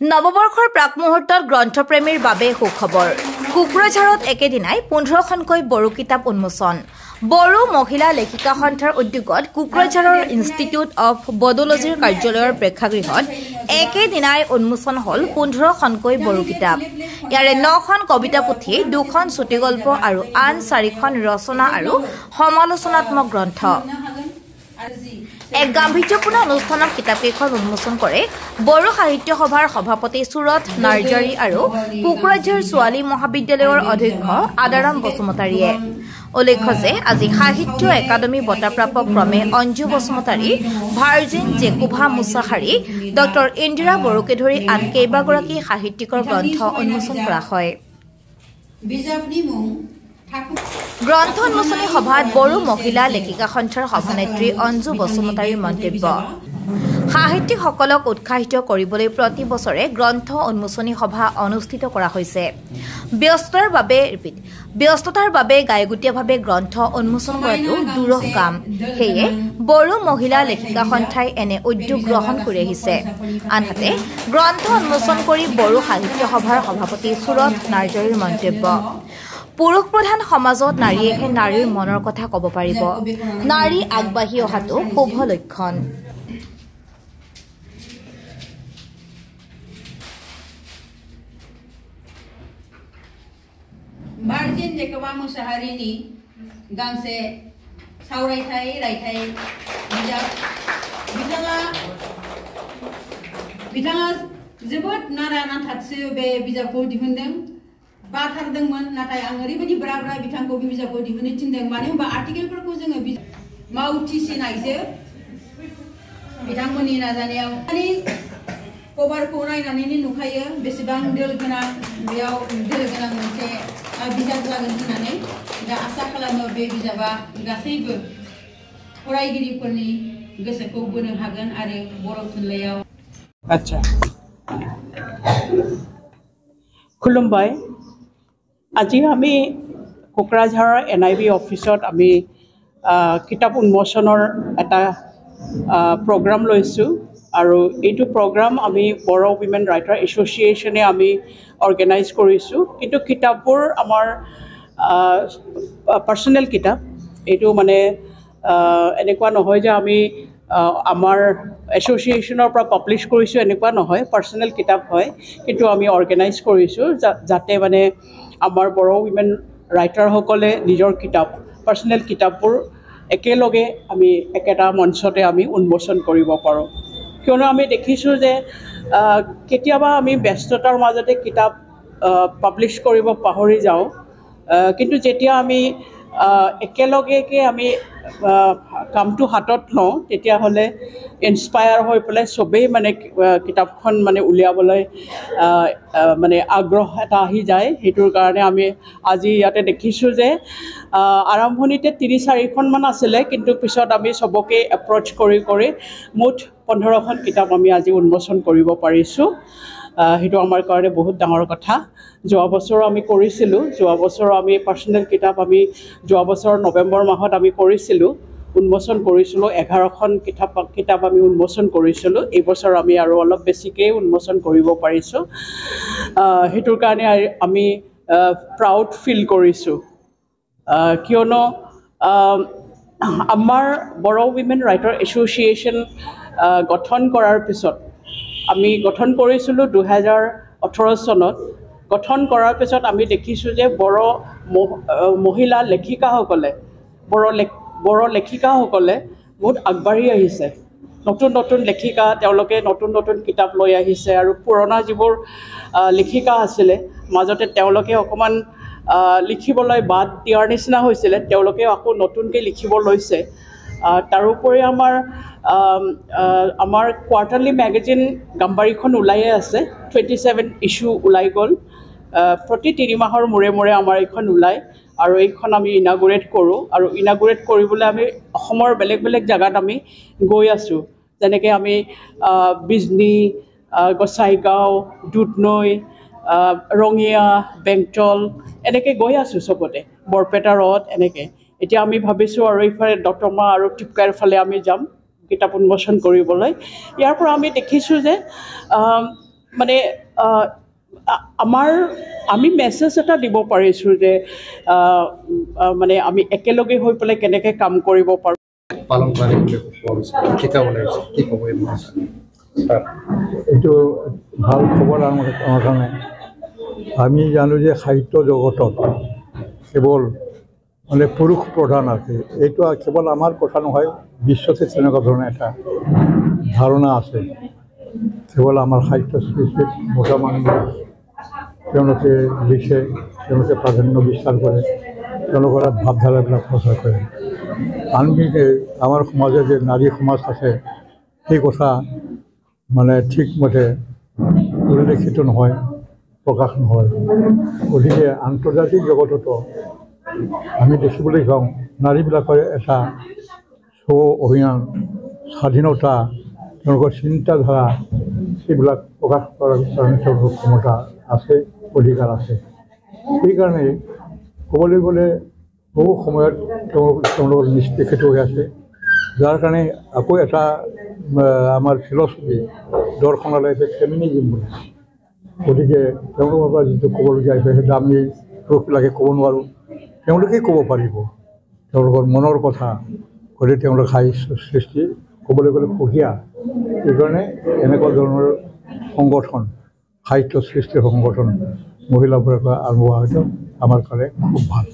নৱবৰ্ষৰ প্ৰাক মুহূৰ্তত গ্ৰন্থপ্ৰেমীৰ বাবে সুখবৰ কোকৰাঝাৰত একেদিনাই 15খনকৈ বড়ো কিতাপ উন্মোচন বড়ো মহিলা লেখিকা সন্থাৰ উদ্যোগত কোকৰাঝাৰৰ ইনষ্টিটিউট অফ বডোলজিৰ কাৰ্যালয়ৰ প্ৰেক্ষাগৃহত একেদিনাই উন্মোচন হল 15খনকৈ বড়ো কিতাপ ইয়াৰে 9খন কবিতা পুথি 2খন চুটিগল্প আৰু আন 4খন ৰচনা আৰু সমালোচনাত্মক গ্ৰন্থ এক গাম্ভীৰ্যপূৰ্ণ অনুষ্ঠানত কিতাপকেইখন উন্মোচন কৰে বড়ো সাহিত্য সভাৰ সভাপতি সুৰত নাৰ্জাৰী আৰু কোকৰাঝাৰ ছোৱালী মহাবিদ্যালয়ৰ অধ্যক্ষ আদাৰাম বসুমতাৰীয়ে উল্লেখ্য যে আজি সাহিত্য একাডেমী বঁটাপ্ৰাপক ক্ৰমে অঞ্জু বসুমতাৰী ভাৰ্জিন জেকোভা মুছাহাৰী ডক্টৰ ইন্দিৰা বড়োকে ধৰি আন কেইবাগৰাকী সাহিত্যিকৰ গ্ৰন্থ উন্মোচন কৰা হয় গ্ৰন্থ উন্মোচনী সভাত বড়ো মহিলা লেখিকা সন্থাৰ সভানেত্ৰী অঞ্জু বসুমতাৰীৰ মন্তব্য সাহিত্যিকসকলক উৎসাহিত কৰিবলৈ প্ৰতি বছৰে গ্ৰন্থ উন্মোচনী সভা অনুষ্ঠিত কৰা হৈছে ব্যস্ততাৰ বাবে গায়গুটীয়াভাৱে গ্ৰন্থ উন্মোচন কৰাটো দুৰহ কাম সেয়ে বড়ো মহিলা লেখিকা সন্থাই এনে উদ্যোগ গ্ৰহণ কৰি আহিছে আনহাতে গ্ৰন্থ উন্মোচন কৰি বড়ো সাহিত্য সভাৰ সভাপতি সুৰত নাৰ্জাৰীৰ মন্তব্য পুৰুষ প্ৰধান সমাজত নাৰীয়েহে নাৰীৰ মনৰ কথা ক'ব পাৰিব নাৰী আগবাঢ়ি অহাটো শুভ লক্ষণ भार्जिन जेकबा मुसाहारीनि गांसे सावरायथाय रायथाय बिथाङा जोबोद नारा नाथाथसो बे बिजाबखौ दिहुनदों बाथारदोंमोन नाथाय आं ओरैबायदि ब्रा बिथांखौ बे बिजाबखौ दिहुननो थिनदों मानो होनबा आर्टिकेलफोरखौ जोङो मावथिसिन आइजो बिथांमोननि नाजानायाव कभारखौ नायनानैनो नुखायो बेसेबां दोल गोनां बेयाव दोल गोनां मोनसे बिजाब जागोन होननानै दा आसा खालामो बे बिजाबा गासैबो फरायगिरिफोरनि गोसोखौ बोनो हागोन आरो बर' थुनलाइयाव आच्छा खुलुमबाय আজি আমি কোকৰাঝাৰৰ NIB অফিসত আমি কিতাপ উন্মোচনৰ এটা প্ৰগ্ৰাম লৈছো আৰু এইটো প্ৰগ্ৰাম আমি বড়ো উইমেন ৰাইটাৰ এছ'চিয়েশ্যনে আমি অৰ্গেনাইজ কৰিছোঁ কিন্তু কিতাপবোৰ আমাৰ পাৰ্চনেল কিতাপ এইটো মানে এনেকুৱা নহয় যে আমি আমাৰ এছ'চিয়েশ্যনৰ পৰা পাব্লিছ কৰিছোঁ এনেকুৱা নহয় পাৰ্চনেল কিতাপ হয় কিন্তু আমি অৰ্গেনাইজ কৰিছোঁ যাতে মানে আমাৰ বড়ো উইমেন ৰাইটাৰসকলে নিজৰ কিতাপ পাৰ্চনেল কিতাপবোৰ একেলগে আমি একেটা মঞ্চতে আমি উন্মোচন কৰিব পাৰোঁ কিয়নো আমি দেখিছোঁ যে কেতিয়াবা আমি ব্যস্ততাৰ মাজতে কিতাপ পাব্লিছ কৰিব পাহৰি যাওঁ কিন্তু যেতিয়া আমি একেলগেকে আমি কামটো হাতত লওঁ তেতিয়াহ'লে ইনস্পায়াৰ হৈ পেলাই চবেই মানে কিতাপখন মানে উলিয়াবলৈ মানে আগ্ৰহ এটা আহি যায় সেইটোৰ কাৰণে আমি আজি ইয়াতে দেখিছোঁ যে আৰম্ভণিতে ৩-৪খনমান আছিলে কিন্তু পিছত আমি চবকে এপ্ৰ'চ কৰি মুঠ 15খন কিতাপ আমি আজি উন্মোচন কৰিব পাৰিছোঁ সেইটো আমাৰ কাৰণে বহুত ডাঙৰ কথা যোৱা বছৰ আমি কৰিছিলোঁ যোৱা বছৰ আমি পাৰ্চনেল কিতাপ আমি যোৱা বছৰ নৱেম্বৰ মাহত আমি কৰিছিলোঁ উন্মোচন কৰিছিলোঁ 11খন কিতাপ আমি উন্মোচন কৰিছিলোঁ এই বছৰ আমি আৰু অলপ বেছিকৈ উন্মোচন কৰিব পাৰিছোঁ সেইটোৰ কাৰণে আমি প্ৰাউড ফিল কৰিছোঁ কিয়নো আমাৰ বড়ো উইমেন ৰাইটাৰ এছ'চিয়েশ্যন গঠন কৰাৰ পিছত আমি গঠন কৰিছিলোঁ 2018 চনত গঠন কৰাৰ পিছত আমি দেখিছোঁ যে বড়ো মহিলা লেখিকাসকলে বড়ো লেখিকাসকলে বহুত আগবাঢ়ি আহিছে নতুন লেখিকা তেওঁলোকে নতুন কিতাপ লৈ আহিছে আৰু পুৰণা যিবোৰ লেখিকা আছিলে মাজতে তেওঁলোকে অকণমান লিখিবলৈ বাদ দিয়াৰ নিচিনা হৈছিলে তেওঁলোকে আকৌ নতুনকৈ লিখিব লৈছে তাৰোপৰি আমাৰ কোৱাৰ্টাৰলি মেগাজিন গাম্বাৰীখন ওলাইয়ে আছে 27 ইছ্যু ওলাই গ'ল প্ৰতি 3 মাহৰ মূৰে আমাৰ এইখন ওলায় আৰু এইখন আমি ইনাগুৰেট কৰোঁ আৰু ইনাগুৰেট কৰিবলৈ আমি অসমৰ বেলেগ জাগাত আমি গৈ আছোঁ যেনেকৈ আমি বিজনী গোসাইগাঁও দুধনৈ ৰঙিয়া বেংটল এনেকৈ গৈ আছোঁ চবতে বৰপেটা ৰদ এনেকৈ এতিয়া আমি ভাবিছোঁ আৰু এইফালে ডক্টৰমা আৰু টিপকাইৰ ফালে আমি যাম কিতাপ উন্মোচন কৰিবলৈ ইয়াৰ পৰা আমি দেখিছোঁ যে মানে আমি মেছেজ এটা দিব পাৰিছোঁ যে মানে আমি একেলগে হৈ পেলাই কেনেকৈ কাম কৰিব পাৰোঁ পালন কৰা কি ক'ব এইটো ভাল খবৰ আমাৰ কাৰণে আমি জানো যে সাহিত্য জগতত কেৱল মানে পুৰুষ প্ৰধান আছে এইটো কেৱল আমাৰ কথা নহয় বিশ্বতে তেনেকুৱা ধৰণৰ এটা ধাৰণা আছে কেৱল আমাৰ সাহিত্য সৃষ্টিত মতা মানুহ তেওঁলোকে লিখে তেওঁলোকে প্ৰাধান্য বিস্তাৰ কৰে তেওঁলোকৰ ভাৱধাৰাবিলাক প্ৰচাৰ কৰে আনবিধে আমাৰ সমাজে যে নাৰী সমাজ আছে সেই কথা মানে ঠিকমতে উল্লেখিত নহয় প্ৰকাশ নহয় গতিকে আন্তৰ্জাতিক জগততো আমি দেখিবলৈ পাওঁ নাৰীবিলাকৰ এটা অভিযান স্বাধীনতা তেওঁলোকৰ চিন্তাধাৰা সেইবিলাক প্ৰকাশ কৰাৰ কাৰণে তেওঁলোকৰ ক্ষমতা আছে অধিকাৰ আছে সেইকাৰণে ক'বলৈ গ'লে বহু সময়ত তেওঁলোকৰ নিষ্পেষিত হৈ আছে যাৰ কাৰণে আকৌ এটা আমাৰ ফিলচফি দৰ্শনালয় আছে ফেমিনিজিম বুলি গতিকে তেওঁলোকৰ পৰা যিটো ক'বলগীয়া আছে সেইটো আমি পুৰুষবিলাকে ক'ব নোৱাৰোঁ তেওঁলোকেই ক'ব পাৰিব তেওঁলোকৰ মনৰ কথা গতিকে তেওঁলোকৰ সাহিত্য সৃষ্টি ক'বলৈ গ'লে সুকীয়া সেইকাৰণে এনেকুৱা ধৰণৰ সংগঠন সাহিত্য সৃষ্টিৰ সংগঠন মহিলাবোৰৰ পৰা আৰম্ভ হোৱাটো আমাৰ কাৰণে খুব ভাল